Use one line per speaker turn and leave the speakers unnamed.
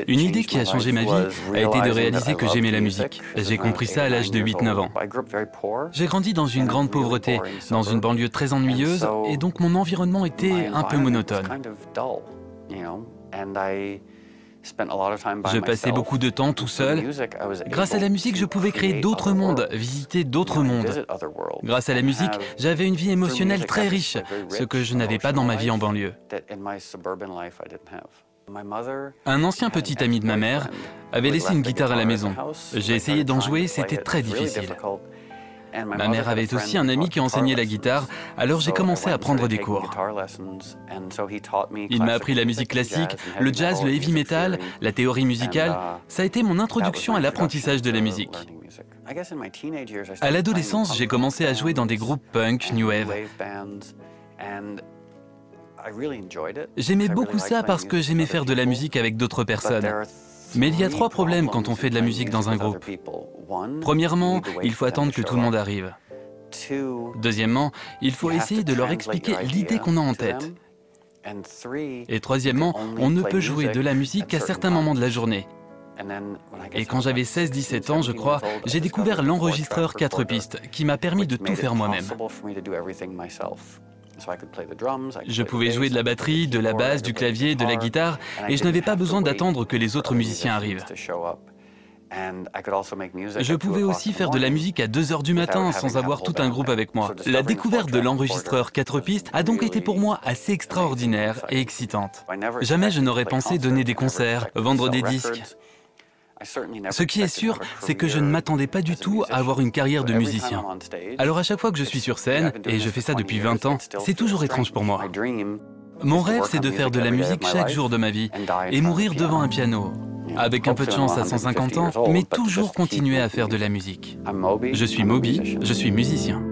Une idée qui a changé ma vie a été de réaliser que j'aimais la musique. J'ai compris ça à l'âge de 8-9 ans. J'ai grandi dans une grande pauvreté, dans une banlieue très ennuyeuse, et donc mon environnement était un peu monotone. Je passais beaucoup de temps tout seul. Grâce à la musique, je pouvais créer d'autres mondes, visiter d'autres mondes. Grâce à la musique, j'avais une vie émotionnelle très riche, ce que je n'avais pas dans ma vie en banlieue. Un ancien petit ami de ma mère avait laissé une guitare à la maison. J'ai essayé d'en jouer, c'était très difficile. Ma mère avait aussi un ami qui enseignait la guitare, alors j'ai commencé à prendre des cours. Il m'a appris la musique classique, le jazz, le heavy metal, la théorie musicale. Ça a été mon introduction à l'apprentissage de la musique. À l'adolescence, j'ai commencé à jouer dans des groupes punk, new wave. J'aimais beaucoup ça parce que j'aimais faire de la musique avec d'autres personnes. Mais il y a 3 problèmes quand on fait de la musique dans un groupe. Premièrement, il faut attendre que tout le monde arrive. Deuxièmement, il faut essayer de leur expliquer l'idée qu'on a en tête. Et troisièmement, on ne peut jouer de la musique qu'à certains moments de la journée. Et quand j'avais 16-17 ans, je crois, j'ai découvert l'enregistreur 4 pistes, qui m'a permis de tout faire moi-même. Je pouvais jouer de la batterie, de la basse, du clavier, de la guitare, et je n'avais pas besoin d'attendre que les autres musiciens arrivent. Je pouvais aussi faire de la musique à 2 h du matin sans avoir tout un groupe avec moi. La découverte de l'enregistreur 4 pistes a donc été pour moi assez extraordinaire et excitante. Jamais je n'aurais pensé donner des concerts, vendre des disques. Ce qui est sûr, c'est que je ne m'attendais pas du tout à avoir une carrière de musicien. Alors à chaque fois que je suis sur scène, et je fais ça depuis 20 ans, c'est toujours étrange pour moi. Mon rêve, c'est de faire de la musique chaque jour de ma vie et mourir devant un piano, avec un peu de chance à 150 ans, mais toujours continuer à faire de la musique. Je suis Moby, je suis musicien.